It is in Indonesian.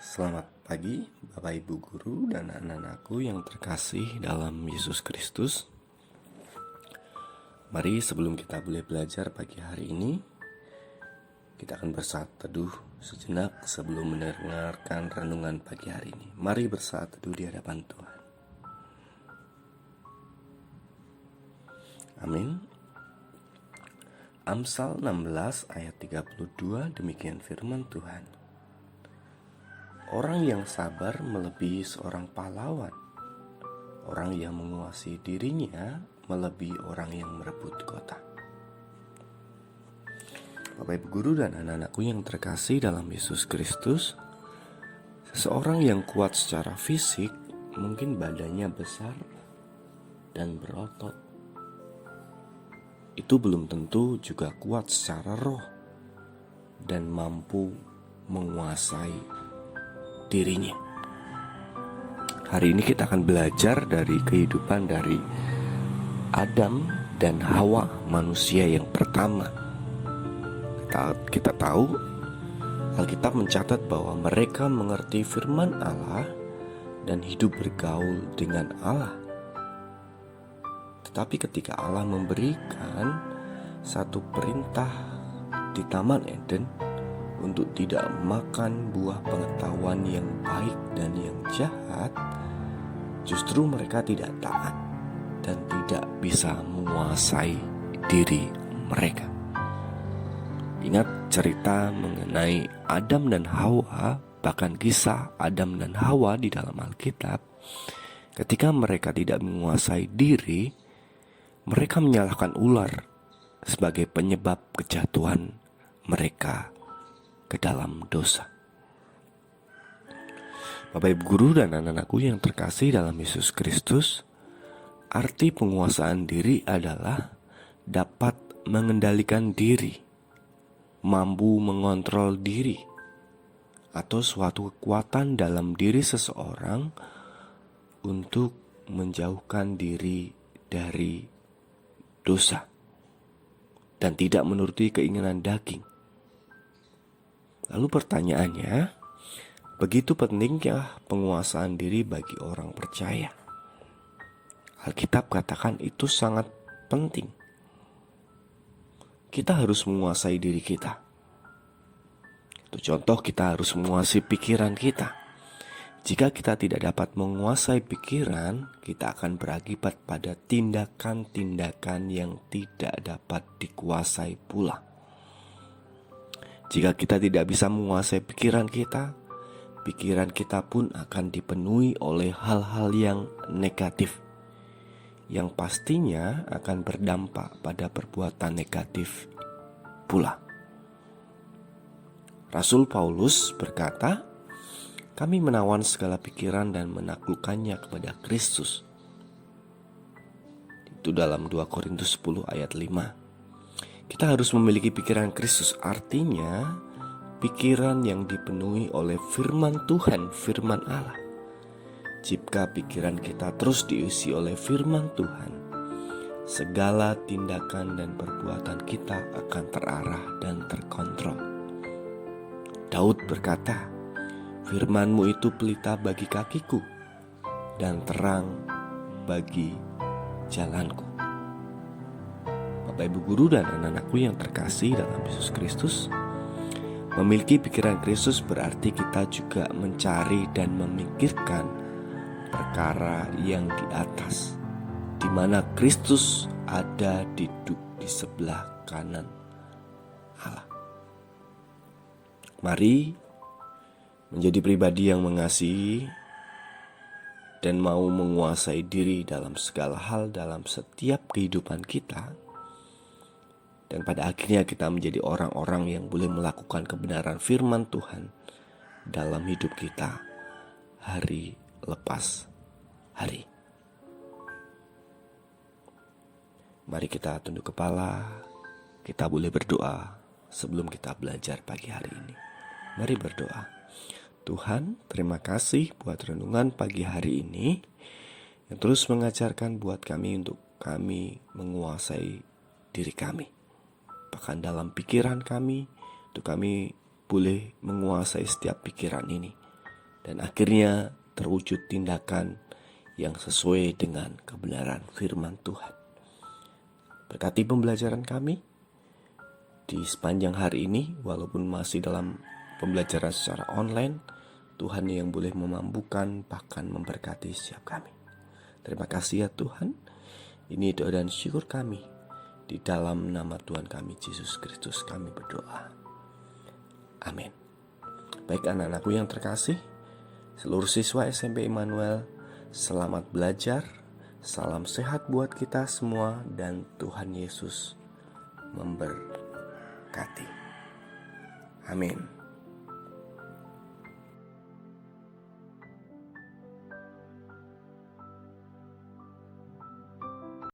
Selamat pagi Bapak Ibu Guru dan anak-anakku yang terkasih dalam Yesus Kristus. Mari sebelum kita boleh belajar pagi hari ini, kita akan bersaat teduh sejenak sebelum mendengarkan renungan pagi hari ini. Mari bersaat teduh di hadapan Tuhan. Amin. Amsal 16 ayat 32 demikian firman Tuhan. Orang yang sabar melebihi seorang pahlawan. Orang yang menguasai dirinya melebihi orang yang merebut kota. Bapak Ibu Guru dan anak-anakku yang terkasih dalam Yesus Kristus, seseorang yang kuat secara fisik mungkin badannya besar dan berotot. Itu belum tentu juga kuat secara roh dan mampu menguasai dirinya. Hari ini kita akan belajar dari kehidupan dari Adam dan Hawa, manusia yang pertama. Kita tahu Alkitab mencatat bahwa mereka mengerti firman Allah dan hidup bergaul dengan Allah. Tetapi ketika Allah memberikan satu perintah di Taman Eden untuk tidak makan buah pengetahuan yang baik dan yang jahat, justru mereka tidak taat dan tidak bisa menguasai diri mereka. Ingat cerita mengenai Adam dan Hawa, bahkan kisah Adam dan Hawa di dalam Alkitab. Ketika mereka tidak menguasai diri, mereka menyalahkan ular sebagai penyebab kejatuhan mereka ke dalam dosa. Bapak Ibu Guru dan anak-anakku yang terkasih dalam Yesus Kristus, arti penguasaan diri adalah dapat mengendalikan diri, mampu mengontrol diri, atau suatu kekuatan dalam diri seseorang untuk menjauhkan diri dari dosa dan tidak menuruti keinginan daging. Lalu pertanyaannya, begitu pentingkah penguasaan diri bagi orang percaya? Alkitab katakan itu sangat penting. Kita harus menguasai diri kita. Itu contoh, kita harus menguasai pikiran kita. Jika kita tidak dapat menguasai pikiran, kita akan berakibat pada tindakan-tindakan yang tidak dapat dikuasai pula. Jika kita tidak bisa menguasai pikiran kita pun akan dipenuhi oleh hal-hal yang negatif, yang pastinya akan berdampak pada perbuatan negatif pula. Rasul Paulus berkata, kami menawan segala pikiran dan menaklukkannya kepada Kristus. Itu dalam 2 Korintus 10 ayat 5. Kita harus memiliki pikiran Kristus, artinya pikiran yang dipenuhi oleh firman Tuhan, firman Allah. Jika pikiran kita terus diisi oleh firman Tuhan, segala tindakan dan perbuatan kita akan terarah dan terkontrol. Daud berkata, firman-Mu itu pelita bagi kakiku dan terang bagi jalanku. Bapak Ibu Guru dan anak-anakku yang terkasih dalam Yesus Kristus, memiliki pikiran Kristus berarti kita juga mencari dan memikirkan perkara yang di atas, di mana Kristus ada duduk di sebelah kanan Allah. Mari menjadi pribadi yang mengasihi dan mau menguasai diri dalam segala hal dalam setiap kehidupan kita. Dan pada akhirnya kita menjadi orang-orang yang boleh melakukan kebenaran firman Tuhan dalam hidup kita hari lepas hari. Mari kita tunduk kepala, kita boleh berdoa sebelum kita belajar pagi hari ini. Mari berdoa. Tuhan, terima kasih buat renungan pagi hari ini yang terus mengajarkan buat kami untuk kami menguasai diri kami. Bahkan dalam pikiran kami, itu kami boleh menguasai setiap pikiran ini. Dan akhirnya terwujud tindakan yang sesuai dengan kebenaran firman Tuhan. Berkati pembelajaran kami di sepanjang hari ini, walaupun masih dalam pembelajaran secara online, Tuhan yang boleh memampukan bahkan memberkati setiap kami. Terima kasih ya Tuhan. Ini doa dan syukur kami. Di dalam nama Tuhan kami Yesus Kristus kami berdoa. Amin. Baik anak-anakku yang terkasih, seluruh siswa SMP Immanuel, selamat belajar. Salam sehat buat kita semua dan Tuhan Yesus memberkati. Amin.